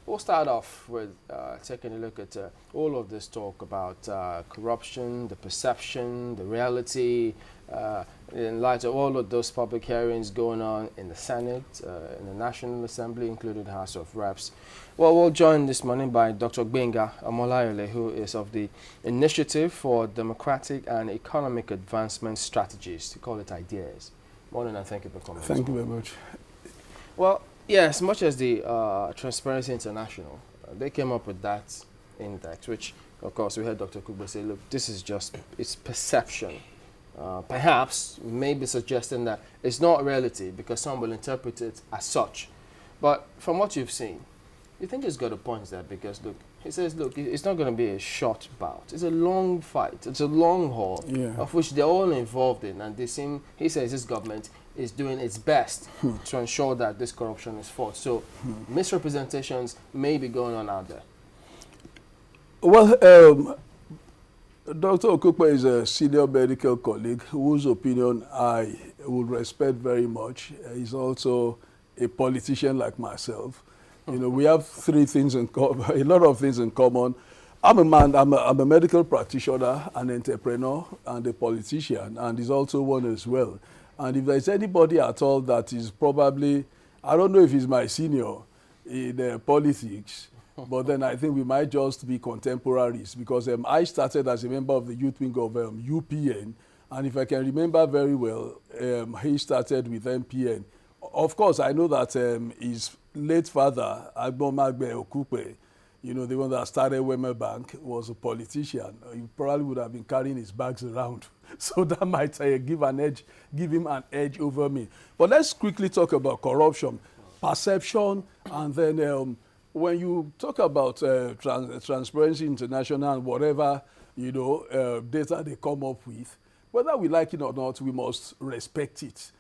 We'll start off with taking a look at all of this talk about corruption, the perception, the reality, uh, in light of all of those public hearings going on in the Senate, in the National Assembly, including the House of Reps. Well, we'll join this morning by Dr. Gbenga Omolayole, who is of the Initiative for Democratic and Economic Advancement Strategies, to call it IDEAS. Morning, and thank you for coming. Thank you very much. Well, yeah, as much as the Transparency International, they came up with that index, which, of course, we heard Dr. Kugbe say, look, this is just, it's perception. Perhaps, maybe suggesting that it's not reality because some will interpret it as such. But from what you've seen, you think he's got a point there because, look, he says, look, it's not going to be a short bout. It's a long fight. It's a long haul, of which they're all involved in. And they seem, he says this government is doing its best to ensure that this corruption is fought. So misrepresentations may be going on out there. Well, Dr. Okukpe is a senior medical colleague whose opinion I would respect very much. He's also a politician like myself. You know, we have three things in common, a lot of things in common. I'm a man, I'm a medical practitioner, an entrepreneur, and a politician, and he's also one as well. And if there's anybody at all that is probably, I don't know if he's my senior in politics, but then I think we might just be contemporaries because I started as a member of the youth wing of UPN, and if I can remember very well, he started with MPN. Of course, I know that his late father, Agbomagbe Okupe, you know, the one that started Wema Bank, was a politician. He probably would have been carrying his bags around. So that might give him an edge over me. But let's quickly talk about corruption, perception, and then when you talk about Transparency International and whatever, you know, data they come up with, whether we like it or not, we must respect it.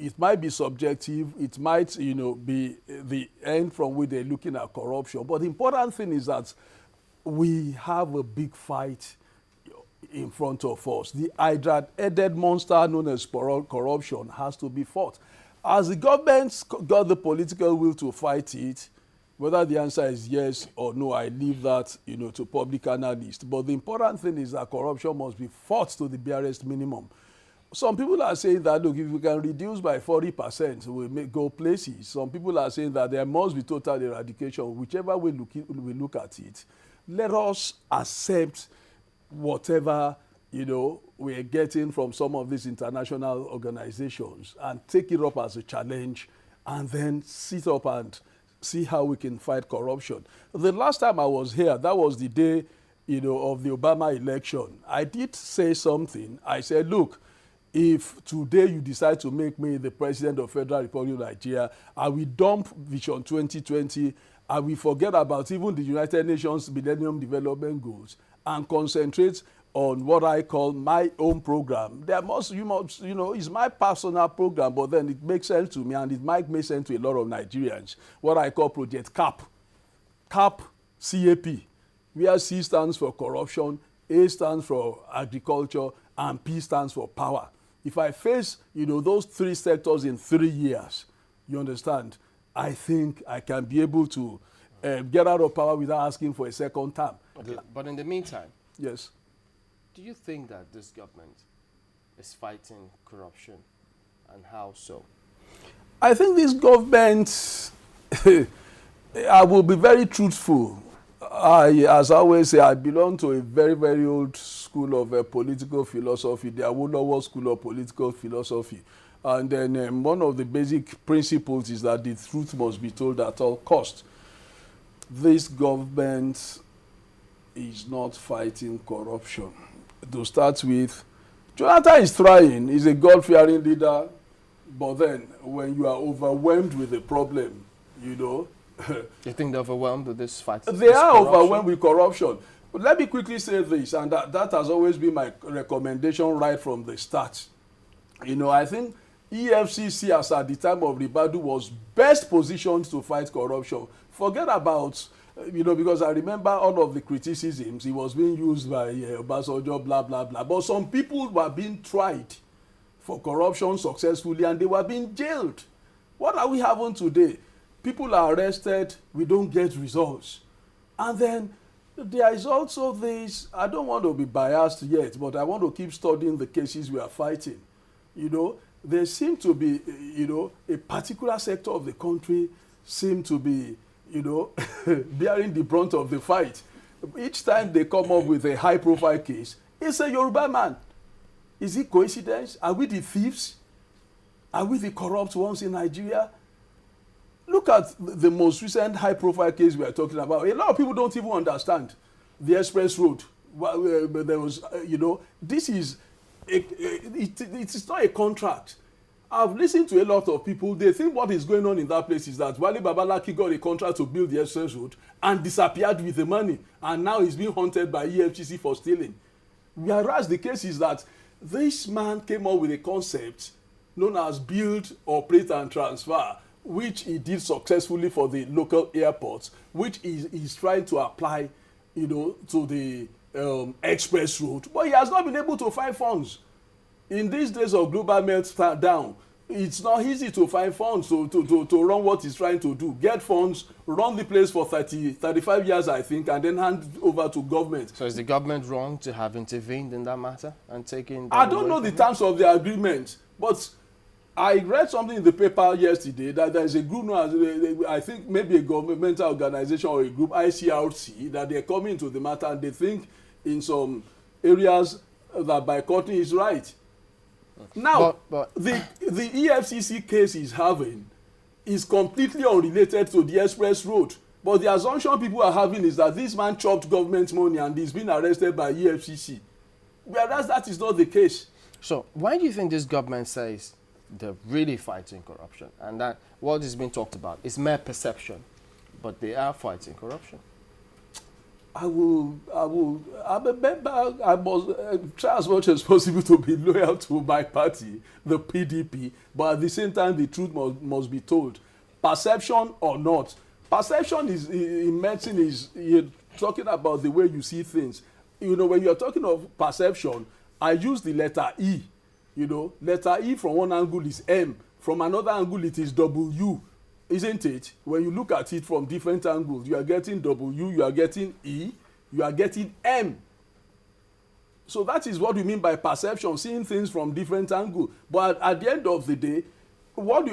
It might be subjective, it might, you know, be the end from which they're looking at corruption. But the important thing is that we have a big fight in front of us. The hydra-headed monster known as corruption has to be fought. As the government got the political will to fight it, whether the answer is yes or no, I leave that, you know, to public analysts. But the important thing is that corruption must be fought to the barest minimum. Some people are saying that, look, if we can reduce by 40%, we'll go places. Some people are saying that there must be total eradication. Whichever way we look at it, let us accept whatever, you know, we're getting from some of these international organizations and take it up as a challenge and then sit up and see how we can fight corruption. The last time I was here, that was the day, you know, of the Obama election. I did say something. I said, look, if today you decide to make me the president of Federal Republic of Nigeria, I will dump Vision 2020, I will forget about even the United Nations Millennium Development Goals and concentrate on what I call my own program. You know, it's my personal program, but then it makes sense to me and it might make sense to a lot of Nigerians. What I call Project CAP, CAP, where C stands for corruption, A stands for agriculture, and P stands for power. If I face, you know, those three sectors in 3 years, you understand, I think I can be able to get out of power without asking for a second term. Okay, but in the meantime, yes, do you think that this government is fighting corruption, and how so? I think this government, I will be very truthful. As I always say, I belong to a very, very old school of political philosophy, the Awolowo School of Political Philosophy. And then one of the basic principles is that the truth must be told at all costs. This government is not fighting corruption. To start with, Jonathan is trying, he's a God-fearing leader, but then when you are overwhelmed with a problem, you know, You think they're overwhelmed with this fight? They are overwhelmed with corruption. But let me quickly say this, and that has always been my recommendation right from the start. You know, I think EFCC, as at the time of Ribadu, was best positioned to fight corruption. Forget about, you know, because I remember all of the criticisms. He was being used by Obasanjo, blah, blah, blah. But some people were being tried for corruption successfully, and they were being jailed. What are we having today? people are arrested, we don't get results. And then there is also this, I don't want to be biased yet, but I want to keep studying the cases we are fighting. You know, there seem to be, you know, a particular sector of the country seem to be, you know, bearing the brunt of the fight. Each time they come up with a high-profile case, it's a Yoruba man. Is it coincidence? Are we the thieves? Are we the corrupt ones in Nigeria? Look at the most recent high-profile case we are talking about. A lot of people don't even understand the express road. There was, you know, this is, it is not a contract. I've listened to a lot of people. They think what is going on in that place is that Wale Babalaki got a contract to build the express road and disappeared with the money. And now he's being haunted by EFCC for stealing. Whereas the case is that this man came up with a concept known as build, operate, and transfer, which he did successfully for the local airports, which he's trying to apply, you know, to the express route. But he has not been able to find funds. In these days of global meltdown, it's not easy to find funds to run what he's trying to do. Get funds, run the place for 35 years, I think, and then hand over to government. So is the government wrong to have intervened in that matter and taken... I don't know the terms of the agreement, but I read something in the paper yesterday that there is a group, I think maybe a governmental organization or a group, ICRC, that they're coming to the matter and they think in some areas that boycotting is right. Now, but the EFCC case he's having is completely unrelated to the express road. But the assumption people are having is that this man chopped government money and he's been arrested by EFCC. Whereas that is not the case. So why do you think this government says they're really fighting corruption and that what is being talked about is mere perception, but they are fighting corruption? I must try as much as possible to be loyal to my party, the PDP, but at the same time, the truth must be told. Perception or not. Perception is, in medicine, is you're talking about the way you see things. You know, when you're talking of perception, I use the letter E. You know, letter E from one angle is M, from another angle it is W. Isn't it? When you look at it from different angles, you are getting W, you are getting E, you are getting M. So that is what we mean by perception, seeing things from different angles. But at the end of the day, what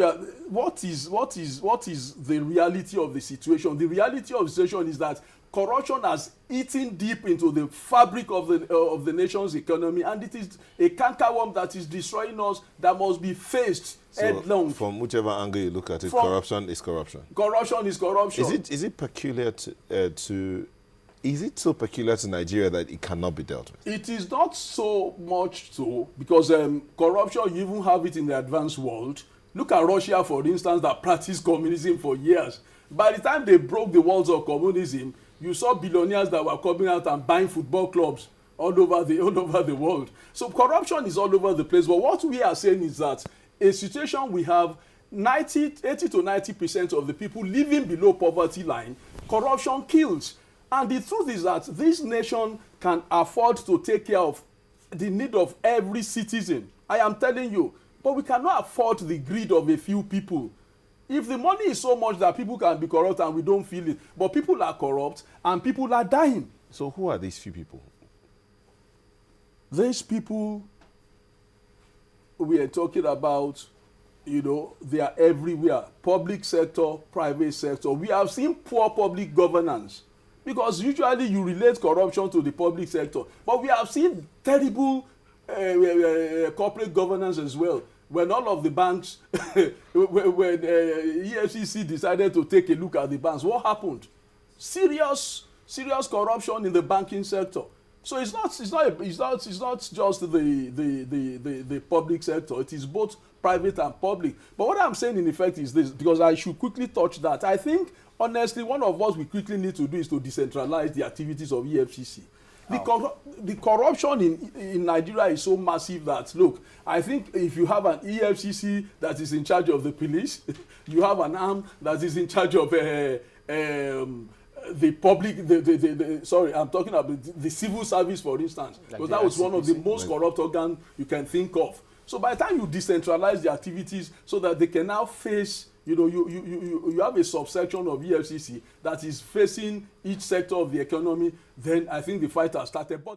is the reality of the situation? The reality of the situation is that corruption has eaten deep into the fabric of the nation's economy, and it is a cankerworm that is destroying us that must be faced headlong. From whichever angle you look at it, corruption is corruption. Corruption is corruption. Is it peculiar to is it so peculiar to Nigeria that it cannot be dealt with? It is not so much so, because corruption, you even have it in the advanced world. Look at Russia, for instance, that practiced communism for years. By the time they broke the walls of communism, you saw billionaires that were coming out and buying football clubs all over the world. So corruption is all over the place. But what we are saying is that a situation we have 80 to 90% of the people living below poverty line, corruption kills. And the truth is that this nation can afford to take care of the need of every citizen. I am telling you. But we cannot afford the greed of a few people. If the money is so much that people can be corrupt and we don't feel it, but people are corrupt and people are dying. So who are these few people? These people we are talking about, you know, they are everywhere. Public sector, private sector. We have seen poor public governance because usually you relate corruption to the public sector. But we have seen terrible corporate governance as well. When all of the banks, when EFCC decided to take a look at the banks, what happened? Serious corruption in the banking sector. So it's not just the public sector. It is both private and public. But what I'm saying in effect is this, because I should quickly touch that. I think honestly, one of what we quickly need to do is to decentralize the activities of EFCC. The corruption in Nigeria is so massive that, look, I think if you have an EFCC that is in charge of the police, you have an arm that is in charge of the public, sorry, I'm talking about the civil service, for instance, because that was one of the most corrupt organs you can think of. So by the time you decentralize the activities so that they can now face you know, you have a subsection of EFCC that is facing each sector of the economy, then I think the fight has started. But